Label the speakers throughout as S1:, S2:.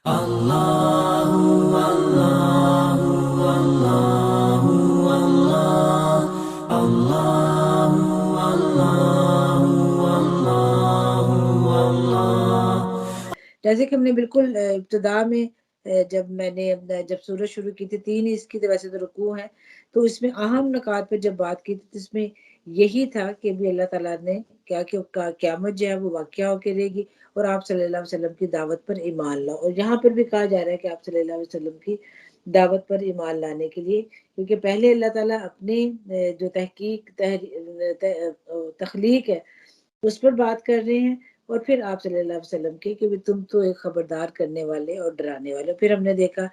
S1: اللہ اللہ اللہ اللہ اللہ اللہ اللہ۔ جیسے کہ ہم نے بالکل ابتدا میں جب میں نے جب سورج شروع کی تھی 3 اس کی ویسے تو رکوع ہے، تو اس میں اہم نکات پہ جب بات کی تھی تو اس میں یہی تھا کہ بھی اللہ تعالیٰ نے کیا کہ قیامت جو ہے وہ واقعہ ہو کے رہے گی اور آپ صلی اللہ علیہ وسلم کی دعوت پر ایمان لاؤ، اور یہاں پر بھی کہا جا رہا ہے کہ آپ صلی اللہ علیہ وسلم کی دعوت پر ایمان لانے کے لیے، کیونکہ پہلے اللہ تعالیٰ اپنے جو تخلیق ہے اس پر بات کر رہے ہیں، اور پھر آپ صلی اللہ علیہ وسلم کی کہ تم تو ایک خبردار کرنے والے اور ڈرانے والے۔ پھر ہم نے دیکھا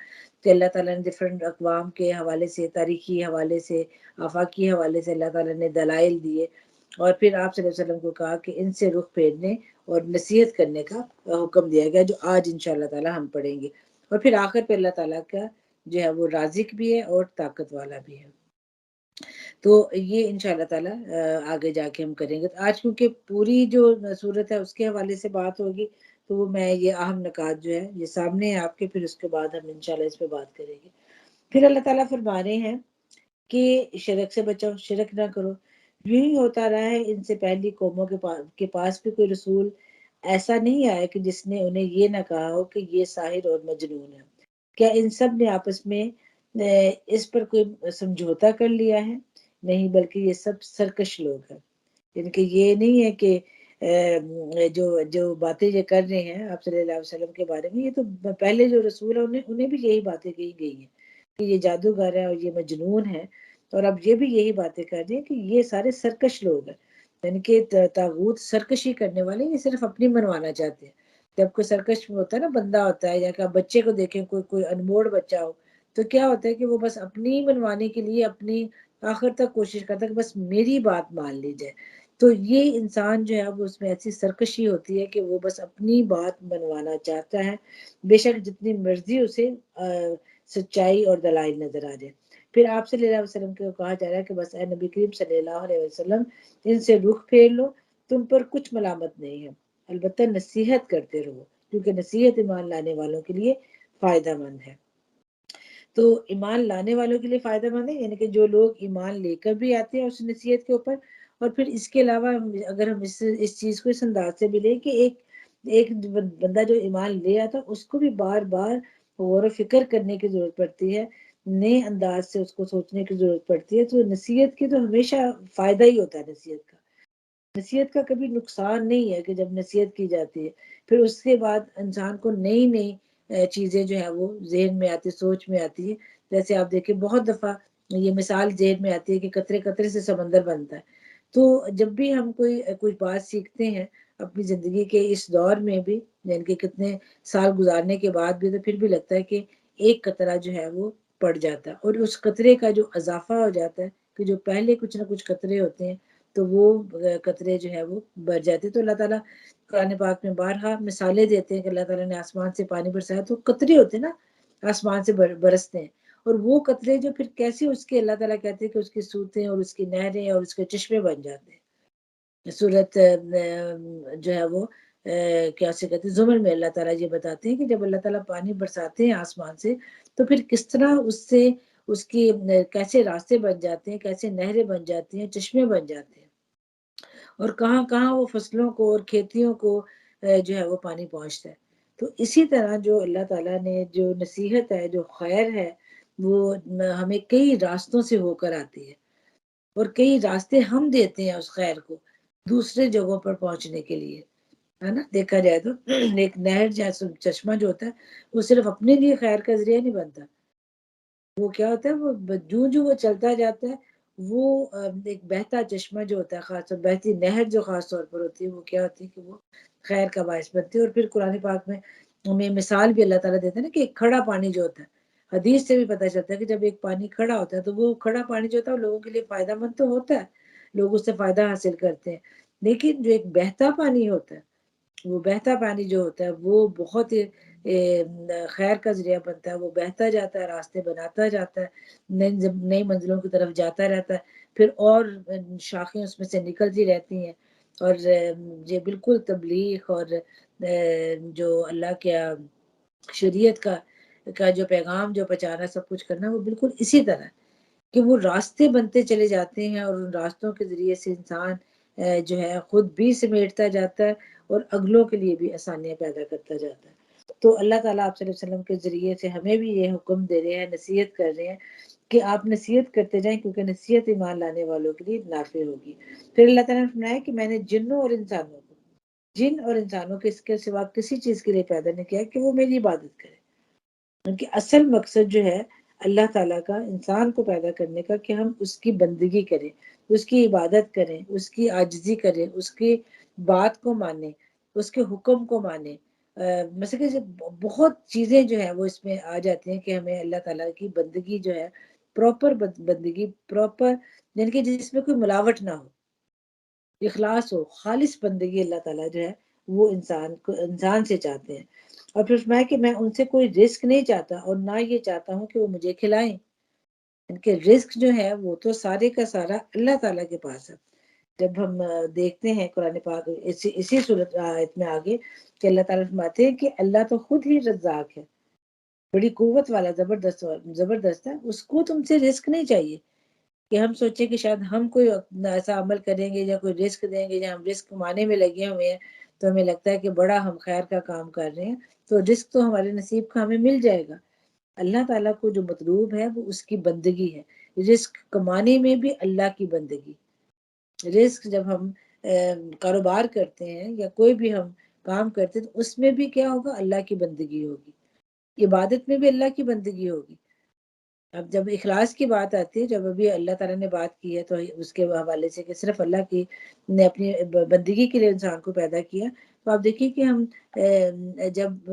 S1: کہ اللہ تعالیٰ نے ڈفرینٹ اقوام کے حوالے سے، تاریخی حوالے سے، آفاقی حوالے سے اللہ تعالیٰ نے دلائل دیے، اور پھر آپ صلی اللہ علیہ وسلم کو کہا کہ ان سے رخ پھیرنے اور نصیحت کرنے کا حکم دیا گیا، جو آج انشاءاللہ تعالیٰ ہم پڑھیں گے۔ اور پھر آخر پہ اللہ تعالیٰ کا جو ہے وہ رازق بھی ہے اور طاقت والا بھی ہے۔ تو یہ انشاءاللہ تعالیٰ آگے جا کے ہم کریں گے۔ آج کیونکہ پوری جو صورت ہے اس کے حوالے سے بات ہوگی، تو وہ میں یہ اہم نکات جو ہے یہ سامنے ہے آپ کے، پھر اس کے بعد ہم انشاءاللہ اس پہ بات کریں گے۔ پھر اللہ تعالیٰ فرما رہے ہیں کہ شرک سے بچاؤ، شرک نہ کرو۔ یوں ہی ہوتا رہا ہے ان سے پہلی قوموں کے پاس بھی کوئی رسول ایسا نہیں آیا کہ جس نے انہیں یہ نہ کہا ہو کہ یہ ساحر اور مجنون ہے۔ کیا ان سب نے آپس میں اس پر کوئی سمجھوتا کر لیا ہے؟ نہیں، بلکہ یہ سب سرکش لوگ ہیں۔ ان کے یہ نہیں ہے کہ جو باتیں یہ کر رہے ہیں آپ صلی اللہ علیہ وسلم کے بارے میں، یہ تو پہلے جو رسول ہیں انہیں بھی یہی باتیں کہی گئی ہیں کہ یہ جادوگر ہے اور یہ مجنون ہے، اور اب یہ بھی یہی باتیں کر رہے ہیں کہ یہ سارے سرکش لوگ ہیں، یعنی کہ طاغوت سرکشی کرنے والے یہ صرف اپنی منوانا چاہتے ہیں۔ جب کوئی سرکش ہوتا ہے نا، بندہ ہوتا ہے، یا کہ آپ بچے کو دیکھیں، کوئی انموڑ بچہ ہو، تو کیا ہوتا ہے کہ وہ بس اپنی منوانے کے لیے اپنی آخر تک کوشش کرتا ہے کہ بس میری بات مان لی جائے۔ تو یہ انسان جو ہے وہ اس میں ایسی سرکشی ہوتی ہے کہ وہ بس اپنی بات منوانا چاہتا ہے، بے شک جتنی مرضی اسے سچائی اور دلائل نظر آ جائے۔ پھر آپ صلی اللہ علیہ وسلم کو کہا جا رہا ہے کہ بس اے نبی کریم صلی اللہ علیہ وسلم ان سے رخ پھیر لو، تم پر کچھ ملامت نہیں ہے، البتہ نصیحت کرتے رہو، کیونکہ نصیحت ایمان لانے والوں کے لیے فائدہ مند ہے۔ تو ایمان لانے والوں کے لیے فائدہ مند ہے، یعنی کہ جو لوگ ایمان لے کر بھی آتے ہیں اس نصیحت کے اوپر، اور پھر اس کے علاوہ اگر ہم اس چیز کو اس انداز سے بھی لیں کہ ایک بندہ جو ایمان لے آتا اس کو بھی بار بار غور و فکر کرنے کی ضرورت پڑتی ہے، نئے انداز سے اس کو سوچنے کی ضرورت پڑتی ہے۔ تو نصیحت کی تو ہمیشہ فائدہ ہی ہوتا ہے، نصیحت کا کبھی نقصان نہیں ہے کہ جب نصیحت کی جاتی ہے پھر اس کے بعد انسان کو نئی نئی چیزیں جو ہے وہ ذہن میں آتی، سوچ میں آتی ہے۔ جیسے آپ دیکھیں بہت دفعہ یہ مثال ذہن میں آتی ہے کہ قطرے قطرے سے سمندر بنتا ہے۔ تو جب بھی ہم کوئی بات سیکھتے ہیں اپنی زندگی کے اس دور میں بھی، یعنی کہ کتنے سال گزارنے کے بعد بھی، تو پھر بھی لگتا ہے کہ ایک قطرہ جو ہے وہ پڑ جاتا ہے، اور اس قطرے کا جو اضافہ ہو جاتا ہے کہ جو پہلے کچھ نہ کچھ قطرے ہوتے ہیں تو وہ قطرے جو ہے وہ بڑھ جاتے۔ تو اللہ تعالیٰ قرآن پاک میں بارہا مثالیں دیتے ہیں کہ اللہ تعالیٰ نے آسمان سے پانی برسایا، تو قطرے ہوتے ہیں نا، آسمان سے برستے ہیں، اور وہ قطرے جو پھر کیسے اس کے اللہ تعالیٰ کہتے ہیں کہ اس کی سوتیں اور اس کی نہریں اور اس کے چشمے بن جاتے ہیں۔ صورت جو ہے وہ کیا سے کہتے ہیں زمر میں اللہ تعالیٰ یہ بتاتے ہیں کہ جب اللہ تعالیٰ پانی برساتے ہیں آسمان سے تو پھر کس طرح اس سے اس کی کیسے راستے بن جاتے ہیں، کیسے نہریں بن جاتی ہیں، چشمے بن جاتے ہیں، اور کہاں کہاں وہ فصلوں کو اور کھیتیوں کو جو ہے وہ پانی پہنچتا ہے۔ تو اسی طرح جو اللہ تعالیٰ نے جو نصیحت ہے، جو خیر ہے، وہ ہمیں کئی راستوں سے ہو کر آتی ہے، اور کئی راستے ہم دیتے ہیں اس خیر کو دوسرے جگہوں پر پہنچنے کے لیے، ہے نا۔ دیکھا جائے تو ایک نہر جیسا چشمہ جو ہوتا ہے وہ صرف اپنے لیے خیر کا ذریعہ نہیں بنتا، وہ کیا ہوتا ہے، وہ جو وہ چلتا جاتا ہے، وہ ایک بہتا چشمہ جو ہوتا ہے، خاص طور بہتی نہر جو خاص طور پر ہوتی ہے، وہ کیا ہوتی ہے کہ وہ خیر کا باعث بنتی ہے۔ اور پھر قرآن پاک میں ہمیں مثال بھی اللہ تعالیٰ دیتا ہے نا کہ ایک کھڑا پانی جو ہوتا ہے، حدیث سے بھی پتہ چلتا ہے کہ جب ایک پانی کھڑا ہوتا ہے تو وہ کھڑا پانی جو ہوتا ہے وہ لوگوں کے لیے فائدہ مند تو ہوتا ہے، لوگ اس سے فائدہ حاصل کرتے ہیں، لیکن جو ایک بہتا پانی ہوتا ہے، وہ بہتا پانی جو ہوتا ہے وہ بہت خیر کا ذریعہ بنتا ہے، وہ بہتا جاتا ہے، راستے بناتا جاتا ہے، نئی منزلوں کی طرف جاتا رہتا ہے، پھر اور شاخیں اس میں سے نکلتی رہتی ہیں، اور یہ بالکل تبلیغ اور جو اللہ کے شریعت کا جو پیغام جو پہنچانا سب کچھ کرنا، وہ بالکل اسی طرح کہ وہ راستے بنتے چلے جاتے ہیں اور ان راستوں کے ذریعے سے انسان جو ہے خود بھی سمیٹتا جاتا ہے اور اگلوں کے لیے بھی آسانیاں پیدا کرتا جاتا ہے۔ تو اللہ تعالیٰ آپ صلی اللہ علیہ وسلم کے ذریعے سے ہمیں بھی یہ حکم دے رہے ہیں، نصیحت کر رہے ہیں کہ آپ نصیحت کرتے جائیں، کیونکہ نصیحت ایمان لانے والوں کے لیے نافع ہوگی۔ پھر اللہ تعالیٰ نے فرمایا کہ میں نے جنوں اور انسانوں کو، جن اور انسانوں کے اس کے سوا کسی چیز کے لیے پیدا نہیں کیا کہ وہ میری عبادت کرے۔ ان کی اصل مقصد جو ہے اللہ تعالیٰ کا انسان کو پیدا کرنے کا کہ ہم اس کی بندگی کریں، اس کی عبادت کریں، اس کی عاجزی کریں، اس کی بات کو مانیں، اس کے حکم کو مانیں۔ مثلا کہ بہت چیزیں جو ہیں وہ اس میں آ جاتی ہیں کہ ہمیں اللہ تعالیٰ کی بندگی جو ہے پراپر بندگی، پراپر یعنی کہ جس میں کوئی ملاوٹ نہ ہو، اخلاص ہو، خالص بندگی اللہ تعالیٰ جو ہے وہ انسان سے چاہتے ہیں۔ اور پھر میں کہ میں ان سے کوئی رزق نہیں چاہتا اور نہ یہ چاہتا ہوں کہ وہ مجھے کھلائیں۔ ان کے رزق جو ہے وہ تو سارے کا سارا اللہ تعالیٰ کے پاس ہے۔ جب ہم دیکھتے ہیں قرآن پاک اسی صورت آیت میں آگے کہ اللہ تعالیٰ فرماتے ہیں کہ اللہ تو خود ہی رزاق ہے، بڑی قوت والا، زبردست ہے، اس کو تم سے رزق نہیں چاہیے کہ ہم سوچیں کہ شاید ہم کوئی ایسا عمل کریں گے یا کوئی رزق دیں گے یا ہم رزق کمانے میں لگے ہوئے ہیں تو ہمیں لگتا ہے کہ بڑا ہم خیر کا کام کر رہے ہیں تو رزق تو ہمارے نصیب کا ہمیں مل جائے گا۔ اللہ تعالیٰ کو جو مطلوب ہے وہ اس کی بندگی ہے، رزق کمانے میں بھی اللہ کی بندگی۔ رزق جب ہم کاروبار کرتے ہیں یا کوئی بھی ہم کام کرتے ہیں تو اس میں بھی کیا ہوگا؟ اللہ کی بندگی ہوگی، عبادت میں بھی اللہ کی بندگی ہوگی۔ اب جب اخلاص کی بات آتی ہے، جب ابھی اللہ تعالیٰ نے بات کی ہے تو اس کے حوالے سے کہ صرف اللہ کی نے اپنی بندگی کے لیے انسان کو پیدا کیا، تو آپ دیکھیے کہ ہم جب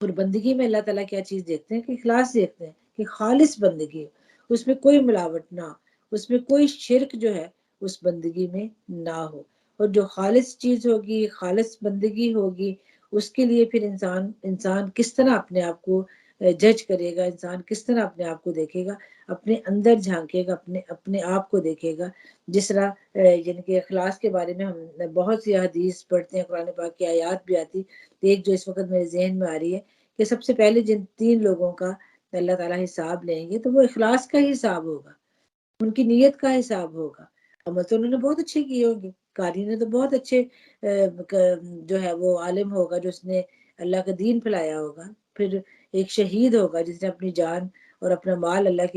S1: اور بندگی میں اللہ تعالیٰ کیا چیز دیکھتے ہیں کہ اخلاص دیکھتے ہیں کہ خالص بندگی، اس میں کوئی ملاوٹ نہ، اس میں کوئی شرک جو ہے اس بندگی میں نہ ہو۔ اور جو خالص چیز ہوگی، خالص بندگی ہوگی، اس کے لیے پھر انسان کس طرح اپنے آپ کو جج کرے گا، انسان کس طرح اپنے آپ کو دیکھے گا، اپنے اندر جھانکے گا، اپنے آپ کو دیکھے گا۔ جس طرح یعنی کہ اخلاص کے بارے میں ہم بہت سی حدیث پڑھتے ہیں، قرآن پاک کی آیات بھی آتی، ایک جو اس وقت میرے ذہن میں آ رہی ہے کہ سب سے پہلے جن 3 لوگوں کا اللہ تعالیٰ حساب لیں گے تو وہ اخلاص کا ہی حساب ہوگا، ان کی نیت کا حساب ہوگا۔ عمل تو انہوں نے بہت اچھے کیے ہوں گے، قاری نے تو بہت اچھے جو ہے وہ عالم ہوگا جو اس نے اللہ کا دین پھیلایا ہوگا، پھر ایک شہید ہوگا جس نے اپنی جان اور اپنا مال اللہ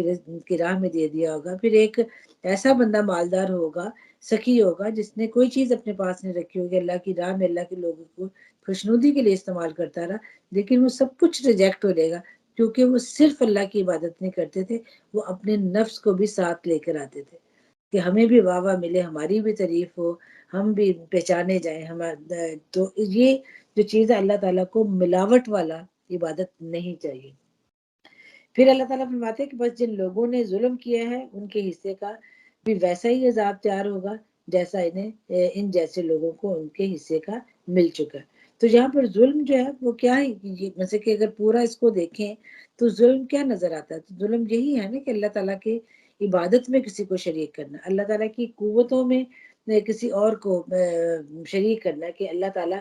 S1: کی راہ میں دے دیا ہوگا، پھر ایک ایسا بندہ مالدار ہوگا، سخی ہوگا جس نے کوئی چیز اپنے پاس نہیں رکھی ہوگی، اللہ کی راہ میں اللہ کے لوگوں کو خوشنودی کے لیے استعمال کرتا رہا، لیکن وہ سب کچھ ریجیکٹ ہو لے گا کیونکہ وہ صرف اللہ کی عبادت نہیں کرتے تھے، وہ اپنے نفس کو بھی ساتھ لے کر آتے تھے کہ ہمیں بھی واہ واہ ملے، ہماری بھی تعریف ہو، ہم بھی پہچانے جائیں۔ تو یہ جو چیز ہے اللہ تعالیٰ کو ملاوٹ والا عبادت نہیں چاہیے۔ پھر اللہ تعالیٰ فرماتے ہیں کہ بس جن لوگوں نے ظلم کیا ہے ان کے حصے کا بھی ویسا ہی عذاب تیار ہوگا جیسا ان جیسے لوگوں کو ان کے حصے کا مل چکا ہے۔ تو یہاں پر ظلم جو ہے وہ کیا ہے، مثلا کہ اگر پورا اس کو دیکھیں تو ظلم کیا نظر آتا ہے؟ تو ظلم یہی ہے نا کہ اللہ تعالیٰ کی عبادت میں کسی کو شریک کرنا، اللہ تعالیٰ کی قوتوں میں کسی اور کو شریک کرنا کہ اللہ تعالیٰ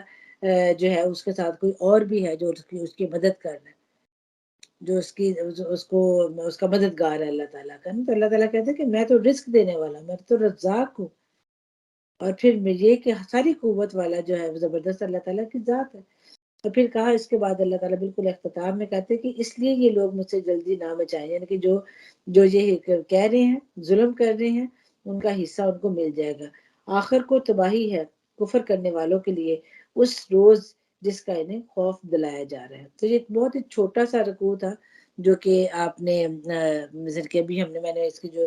S1: جو ہے اس کے ساتھ کوئی اور بھی ہے جو اس کی مدد کرنا ہے، جو اس کا مددگار ہے اللہ تعالیٰ کا۔ تو اللہ تعالیٰ کہتے ہیں کہ میں تو رزق دینے والا، میں تو رزاق ہوں، اور پھر یہ کہ ساری قوت والا جو ہے وہ زبردست اللہ تعالیٰ کی ذات ہے۔ اور پھر کہا اس کے بعد اللہ تعالیٰ بالکل اختتام میں کہتے ہیں کہ اس لیے یہ لوگ مجھ سے جلدی نہ بچائیں، یعنی کہ جو یہ کہہ رہے ہیں، ظلم کر رہے ہیں، ان کا حصہ ان کو مل جائے گا۔ آخر کو تباہی ہے کفر کرنے والوں کے لیے اس روز جس کا انہیں خوف دلایا جا رہا ہے۔ تو یہ ایک بہت ہی چھوٹا سا رکوع تھا جو کہ آپ نے مثل کہ ابھی میں نے اس کی جو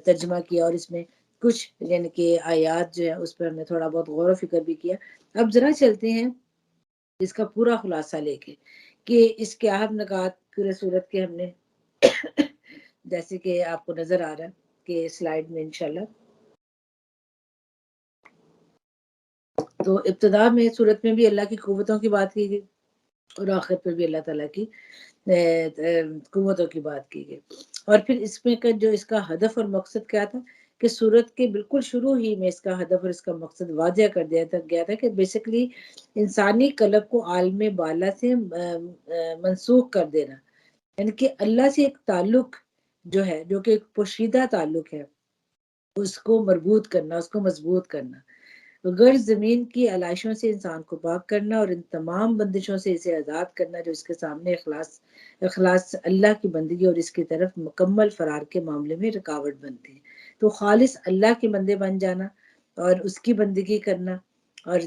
S1: ترجمہ کیا اور اس میں کچھ یعنی کہ آیات جو ہے اس پر ہم نے تھوڑا بہت غور و فکر بھی کیا۔ اب ذرا چلتے ہیں اس کا پورا خلاصہ لے کے کہ اس کے اہم نکات پورے صورت کے ہم نے جیسے کہ آپ کو نظر آ رہا ہے کہ سلائیڈ میں انشاءاللہ، تو ابتدا میں صورت میں بھی اللہ کی قوتوں کی بات کی گئی اور آخر پر بھی اللہ تعالیٰ کی قوتوں کی بات کی گئی۔ اور پھر اس میں جو اس کا ہدف اور مقصد کیا تھا کہ سورت کے بالکل شروع ہی میں اس کا ہدف اور اس کا مقصد واضح کر دیا گیا تھا کہ بیسکلی انسانی قلب کو عالم بالا سے منسوخ کر دینا، یعنی کہ اللہ سے ایک تعلق جو ہے، جو کہ ایک پوشیدہ تعلق ہے، اس کو مربوط کرنا، اس کو مضبوط کرنا، غرض زمین کی علائشوں سے انسان کو پاک کرنا اور ان تمام بندشوں سے اسے آزاد کرنا جو اس کے سامنے اخلاص اللہ کی بندگی اور اس کی طرف مکمل فرار کے معاملے میں رکاوٹ بنتی ہے۔ تو خالص اللہ کے بندے بن جانا اور اس کی بندگی کرنا، اور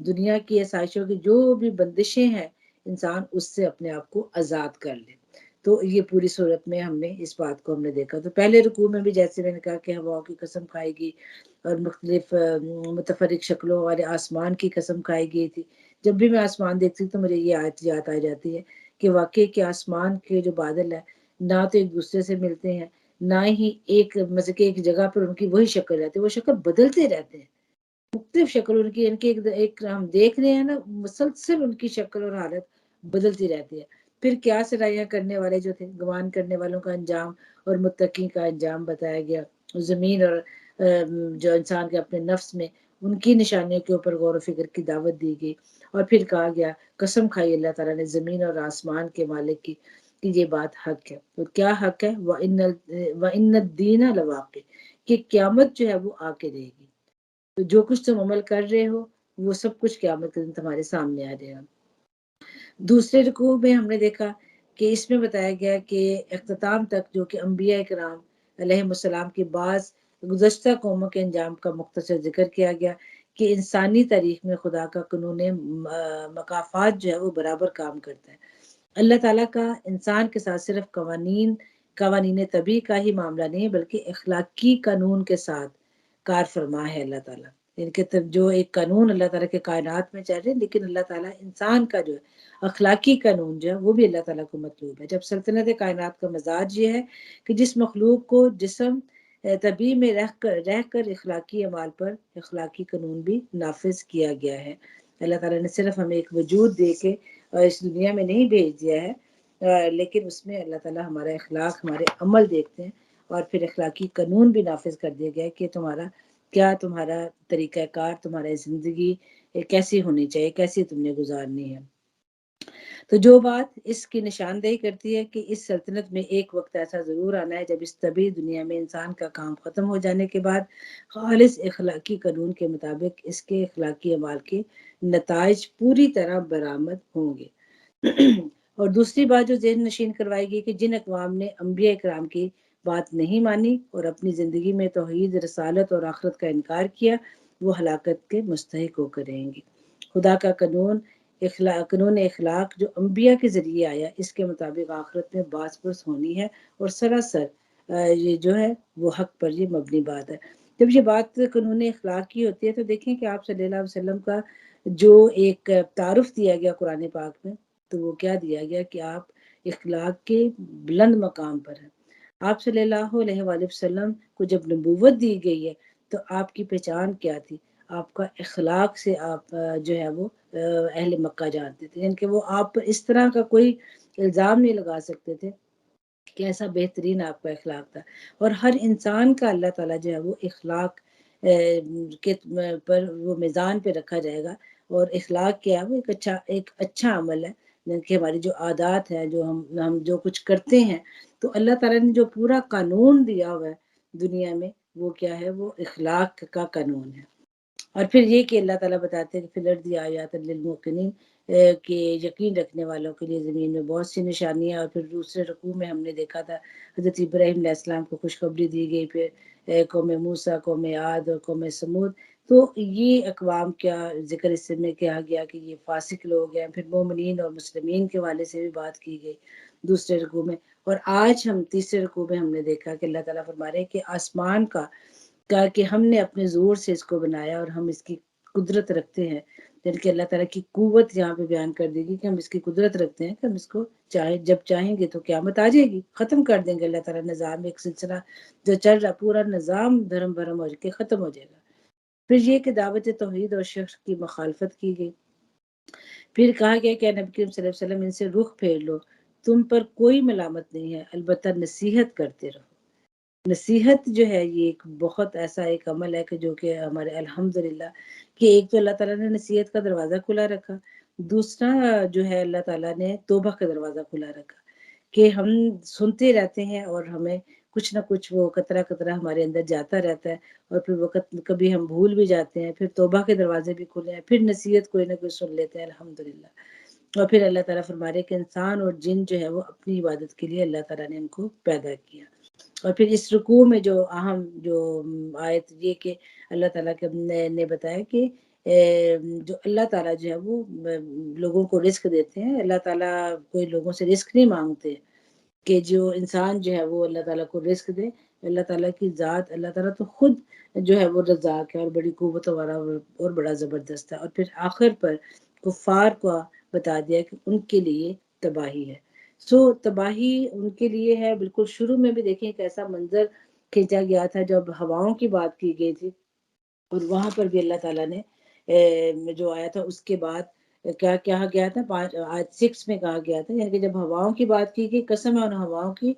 S1: دنیا کی آسائشوں کی جو بھی بندشیں ہیں، انسان اس سے اپنے آپ کو آزاد کر لے۔ تو یہ پوری صورت میں ہم نے اس بات کو ہم نے دیکھا۔ تو پہلے رکوع میں بھی جیسے میں نے کہا کہ ہواؤں کی قسم کھائے گی اور مختلف متفرق شکلوں والے آسمان کی قسم کھائی گئی تھی۔ جب بھی میں آسمان دیکھتی تو مجھے یہ آیت یاد آ جاتی ہے کہ واقعی کہ آسمان کے جو بادل ہیں نہ تو ایک دوسرے سے ملتے ہیں، نہ ہی ایک مطلب کہ ایک جگہ پر ان کی وہی شکل رہتی ہے، وہ شکل بدلتے رہتے ہیں، مختلف شکل ان کی، ان کی ایک ہم دیکھ رہے ہیں نا، مسلسل ان کی شکل اور حالت بدلتی رہتی ہے۔ پھر کیا سرائیاں کرنے والے جو تھے، گمان کرنے والوں کا انجام اور متقین کا انجام بتایا گیا۔ زمین اور جو انسان کے اپنے نفس میں ان کی نشانیوں کے اوپر غور و فکر کی دعوت دی گئی، اور پھر کہا گیا قسم کھائی اللہ تعالیٰ نے زمین اور آسمان کے مالک کی کہ یہ بات حق ہے۔ تو کیا حق ہے؟ وَإِنَّ الدِّينَ لَوَاقِعٌ، کہ قیامت جو ہے وہ آ کے رہے گی۔ تو جو کچھ تم عمل کر رہے ہو وہ سب کچھ قیامت کے دن تمہارے سامنے آ جائے گا۔ دوسرے رکوع میں ہم نے دیکھا کہ اس میں بتایا گیا کہ اختتام تک جو کہ انبیاء کرام علیہم السلام کے بعض گزشتہ قوموں کے انجام کا مختصر ذکر کیا گیا کہ انسانی تاریخ میں خدا کا قانون مکافات جو ہے وہ برابر کام کرتا ہے۔ اللہ تعالیٰ کا انسان کے ساتھ صرف قوانین طبی کا ہی معاملہ نہیں بلکہ اخلاقی قانون کے ساتھ کار فرما ہے اللہ تعالیٰ، یعنی کہ جو ایک قانون اللہ تعالیٰ کے کائنات میں چل رہے ہیں، لیکن اللہ تعالیٰ انسان کا جو ہے اخلاقی قانون جو ہے وہ بھی اللہ تعالیٰ کو مطلوب ہے۔ جب سلطنت کائنات کا مزاج یہ ہے کہ جس مخلوق کو جسم طبی میں رہ کر اخلاقی اعمال پر اخلاقی قانون بھی نافذ کیا گیا ہے۔ اللہ تعالیٰ نے صرف ہمیں ایک وجود دے کے اس دنیا میں نہیں بھیج دیا ہے، لیکن اس میں اللہ تعالیٰ ہمارا اخلاق، ہمارے عمل دیکھتے ہیں، اور پھر اخلاقی قانون بھی نافذ کر دیا گیا ہے کہ تمہارا طریقہ کار، تمہاری زندگی کیسی ہونی چاہیے، کیسی تم نے گزارنی ہے۔ تو جو بات اس کی نشاندہی کرتی ہے کہ اس سلطنت میں ایک وقت ایسا ضرور آنا ہے جب اس طبی دنیا میں انسان کا کام ختم ہو جانے کے بعد خالص اخلاقی قانون کے مطابق اس کے اخلاقی اعمال کے نتائج پوری طرح برآمد ہوں گے۔ اور دوسری بات جو ذہن نشین کروائی گئی کہ جن اقوام نے انبیاء کرام کی بات نہیں مانی اور اپنی زندگی میں توحید، رسالت اور آخرت کا انکار کیا، وہ ہلاکت کے مستحق ہو کر رہیں گے۔ خدا کا قانون اخلاق جو انبیاء کے ذریعے آیا، اس کے مطابق آخرت میں باس پرس ہونی ہے، اور سراسر یہ جو ہے وہ حق پر یہ مبنی بات ہے۔ جب یہ بات قانون اخلاق کی ہوتی ہے تو دیکھیں کہ آپ صلی اللہ علیہ وسلم کا جو ایک تعارف دیا گیا قرآن پاک میں، تو وہ کیا دیا گیا کہ آپ اخلاق کے بلند مقام پر ہیں۔ آپ صلی اللہ علیہ وآلہ وسلم کو جب نبوت دی گئی ہے تو آپ کی پہچان کیا تھی؟ آپ کا اخلاق سے آپ جو ہے وہ اہل مکہ جانتے تھے، یعنی کہ وہ آپ پر اس طرح کا کوئی الزام نہیں لگا سکتے تھے کہ ایسا بہترین آپ کا اخلاق تھا۔ اور ہر انسان کا اللہ تعالیٰ جو ہے وہ اخلاق کے پر وہ میزان پہ رکھا جائے گا، اور اخلاق کیا ہے وہ ایک اچھا عمل ہے، یعنی کہ ہماری جو عادات ہیں، جو ہم جو کچھ کرتے ہیں، تو اللہ تعالیٰ نے جو پورا قانون دیا ہوا ہے دنیا میں، وہ کیا ہے؟ وہ اخلاق کا قانون ہے۔ اور پھر یہ کہ اللہ تعالیٰ بتاتے ہیں کہ فی الارض آیات للموقنین، کہ یقین رکھنے والوں کے لیے زمین میں بہت سی نشانیاں۔ اور پھر دوسرے رکوع میں ہم نے دیکھا تھا حضرت ابراہیم علیہ السلام کو خوشخبری دی گئی، پھر قوم موسیٰ، قوم عاد اور قوم سمود۔ تو یہ اقوام کا ذکر اس میں کیا گیا کہ یہ فاسق لوگ ہیں۔ پھر مومنین اور مسلمین کے والے سے بھی بات کی گئی دوسرے رکوع میں۔ اور آج ہم تیسرے رکوع میں ہم نے دیکھا کہ اللہ تعالیٰ فرما رہے ہیں کہ آسمان کا کہ ہم نے اپنے زور سے اس کو بنایا اور ہم اس کی قدرت رکھتے ہیں، یعنی کہ اللہ تعالیٰ کی قوت یہاں پہ بیان کر دے گی کہ ہم اس کی قدرت رکھتے ہیں کہ ہم اس کو جب چاہیں گے تو قیامت آ جائے گی، ختم کر دیں گے اللہ تعالیٰ نظام، ایک سلسلہ جو چل رہا پورا نظام دھرم بھرم ہو کے ختم ہو جائے گا۔ پھر یہ کہ دعوت توحید اور شرک کی مخالفت کی گئی۔ پھر کہا گیا کہ نبی کریم صلی اللہ علیہ وسلم ان سے رخ پھیر لو، تم پر کوئی ملامت نہیں ہے، البتہ نصیحت کرتے رہو۔ نصیحت جو ہے یہ ایک بہت ایسا ایک عمل ہے کہ جو کہ ہمارے الحمدللہ کہ ایک تو اللہ تعالیٰ نے نصیحت کا دروازہ کھلا رکھا، دوسرا جو ہے اللہ تعالیٰ نے توبہ کا دروازہ کھلا رکھا کہ ہم سنتے رہتے ہیں اور ہمیں کچھ نہ کچھ وہ قطرہ قطرہ ہمارے اندر جاتا رہتا ہے، اور پھر وقت کبھی ہم بھول بھی جاتے ہیں، پھر توبہ کے دروازے بھی کھلے ہیں، پھر نصیحت کوئی نہ کوئی سن لیتے ہیں الحمدللہ۔ اور پھر اللہ تعالیٰ فرما رہے کہ انسان اور جن جو ہے وہ اپنی عبادت کے لیے اللہ تعالیٰ نے ان کو پیدا کیا۔ اور پھر اس رکوع میں جو اہم جو آیت یہ کہ اللہ تعالیٰ کے نے بتایا کہ جو اللہ تعالیٰ جو ہے وہ لوگوں کو رزق دیتے ہیں، اللہ تعالیٰ کوئی لوگوں سے رزق نہیں مانگتے کہ جو انسان جو ہے وہ اللہ تعالیٰ کو رزق دے۔ اللہ تعالیٰ کی ذات، اللہ تعالیٰ تو خود جو ہے وہ رزاق ہے اور بڑی قوت والا اور بڑا زبردست ہے۔ اور پھر آخر پر کفار کو بتا دیا کہ ان کے لیے تباہی ہے۔ تباہی ان کے لیے ہے۔ بالکل شروع میں بھی دیکھیں ایک ایسا منظر کھینچا گیا تھا جب ہواؤں کی بات کی گئی تھی، اور وہاں پر بھی اللہ تعالیٰ نے جو آیا تھا اس کے بعد کیا کہا گیا تھا، آج 6 میں کہا گیا تھا، یعنی کہ جب ہواؤں کی بات کی گئی، قسم ہے ان ہواؤں کی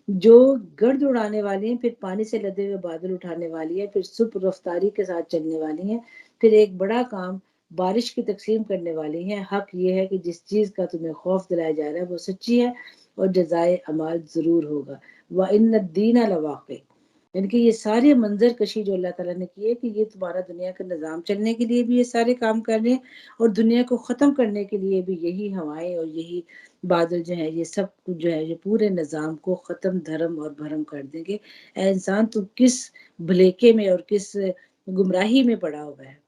S1: جو گرد اڑانے والی ہیں، پھر پانی سے لدے ہوئے بادل اٹھانے والی ہے، پھر سپر رفتاری کے ساتھ چلنے والی ہیں، پھر ایک بڑا کام بارش کی تقسیم کرنے والی ہیں۔ حق یہ ہے کہ جس چیز کا تمہیں خوف دلایا جا رہا ہے وہ سچی ہے اور جزائے اعمال ضرور ہوگا۔ وَإِنَّ الدِّينَ لَوَاقِعٌ، یعنی کہ یہ سارے منظر کشی جو اللہ تعالیٰ نے کی ہے کہ یہ تمہارا دنیا کا نظام چلنے کے لیے بھی یہ سارے کام کر رہے ہیں، اور دنیا کو ختم کرنے کے لیے بھی یہی ہوائیں اور یہی بادل جو ہیں یہ سب کچھ جو ہے یہ پورے نظام کو ختم دھرم اور بھرم کر دیں گے۔ اے انسان تو کس بھلیکے میں اور کس گمراہی میں پڑا ہوا ہے۔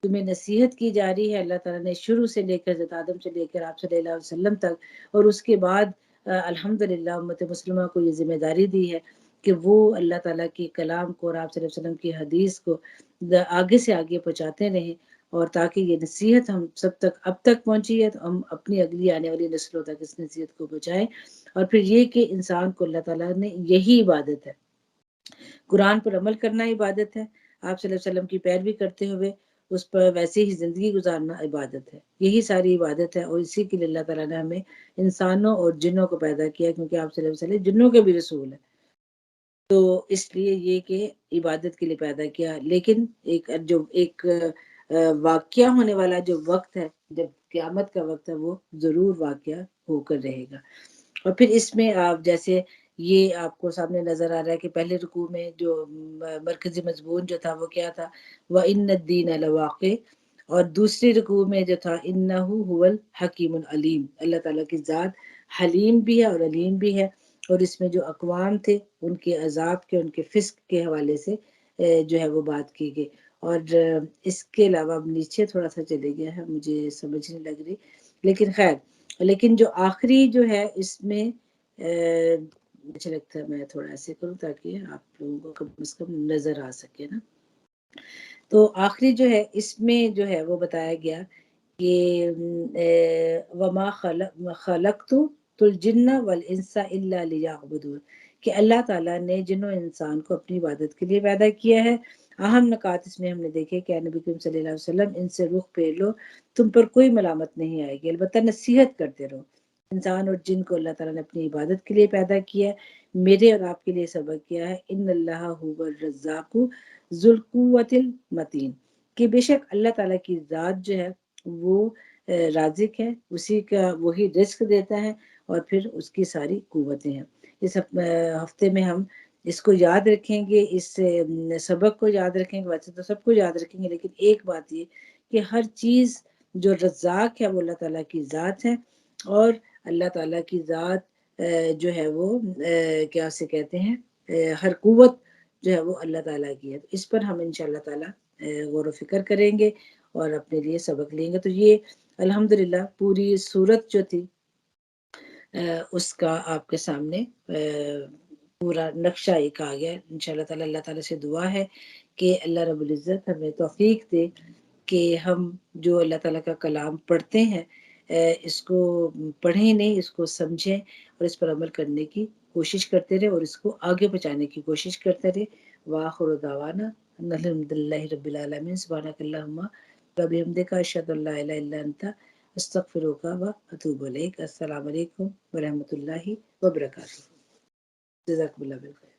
S1: تمہیں نصیحت کی جا رہی ہے اللہ تعالیٰ نے شروع سے لے کر حضرت آدم سے لے کر آپ صلی اللہ علیہ وسلم تک، اور اس کے بعد الحمدللہ امت مسلمہ کو یہ ذمہ داری دی ہے کہ وہ اللہ تعالیٰ کی کلام کو اور آپ صلی اللہ علیہ وسلم کی حدیث کو آگے سے آگے پہنچاتے رہیں، اور تاکہ یہ نصیحت ہم سب تک اب تک پہنچی ہے تو ہم اپنی اگلی آنے والی نسلوں تک اس نصیحت کو پہنچائیں۔ اور پھر یہ کہ انسان کو اللہ تعالیٰ نے یہی عبادت ہے، قرآن پر عمل کرنا عبادت ہے، آپ صلی اللہ علیہ وسلم کی پیروی کرتے ہوئے اس پر ویسے ہی زندگی گزارنا عبادت ہے، یہی ساری عبادت ہے۔ اور اسی کے لیے اللہ تعالیٰ نے ہمیں انسانوں اور جنوں کو پیدا کیا، کیونکہ آپ صلی اللہ علیہ وسلم جنوں کے بھی رسول ہیں، تو اس لیے یہ کہ عبادت کے لیے پیدا کیا۔ لیکن ایک واقعہ ہونے والا جو وقت ہے، جب قیامت کا وقت ہے، وہ ضرور واقعہ ہو کر رہے گا۔ اور پھر اس میں آپ جیسے یہ آپ کو سامنے نظر آ رہا ہے کہ پہلے رکوع میں جو مرکزی مضمون جو تھا وہ کیا تھا، وَإِنَّ الدِّينَ لَوَاقِعٌ، اور دوسری رکوع میں جو تھا إِنَّهُ هُوَ الْحَكِيمُ الْعَلِيمُ، اللہ تعالیٰ کی ذات حلیم بھی ہے اور علیم بھی ہے۔ اور اس میں جو اقوام تھے ان کے عذاب کے، ان کے فسق کے حوالے سے جو ہے وہ بات کی گئی۔ اور اس کے علاوہ اب نیچے تھوڑا سا چلے گیا ہے، مجھے سمجھ نہیں لگ رہی، لیکن خیر، لیکن جو آخری جو ہے اس میں مجھے لگتا ہے میں تھوڑا ایسے کروں تاکہ آپ لوگوں کو کم از کم نظر آ سکے نا۔ تو آخری جو ہے اس میں جو ہے وہ بتایا گیا کہ وما خلقت الجن والانس الا لیعبدون، کہ اللہ تعالیٰ نے جن و انسان کو اپنی عبادت کے لیے پیدا کیا ہے۔ اہم نکات اس میں ہم نے دیکھے کہ نبی کریم صلی اللہ علیہ وسلم ان سے رخ پھیر لو، تم پر کوئی ملامت نہیں آئے گی، البتہ نصیحت کرتے رہو۔ انسان اور جن کو اللہ تعالیٰ نے اپنی عبادت کے لیے پیدا کیا ہے۔ میرے اور آپ کے لیے سبق کیا ہے، ان اللہ هو الرزاق ذو القوۃ المتین، کہ بے شک اللہ تعالیٰ کی ذات جو ہے وہ رازق ہے، اسی کا وہی رزق دیتا ہے، اور پھر اس کی ساری قوتیں ہیں۔ اس ہفتے میں ہم اس کو یاد رکھیں گے، اس سبق کو یاد رکھیں گے، ویسے تو سب کو یاد رکھیں گے، لیکن ایک بات یہ کہ ہر چیز جو رزاق ہے وہ اللہ تعالیٰ کی ذات ہے، اور اللہ تعالیٰ کی ذات جو ہے وہ کیا اسے کہتے ہیں، ہر قوت جو ہے وہ اللہ تعالیٰ کی ہے۔ اس پر ہم انشاءاللہ تعالیٰ غور و فکر کریں گے اور اپنے لیے سبق لیں گے۔ تو یہ الحمدللہ پوری صورت جو تھی اس کا آپ کے سامنے پورا نقشہ ایک آ گیا۔ انشاءاللہ تعالیٰ اللہ تعالیٰ سے دعا ہے کہ اللہ رب العزت ہمیں توفیق دے کہ ہم جو اللہ تعالیٰ کا کلام پڑھتے ہیں اس کو پڑھیں نہیں، اس کو سمجھیں اور اس پر عمل کرنے کی کوشش کرتے رہے اور اس کو آگے پہنچانے کی کوشش کرتے رہے۔ وآخر دعوانا ان الحمد للہ رب العالمین، سبحانک اللہم وبحمدک، اشہد ان لا الہ الا انت، استغفرک و اتوب الیک۔ السلام علیکم ورحمۃ اللہ وبرکاتہ۔ جزاکم اللہ خیر۔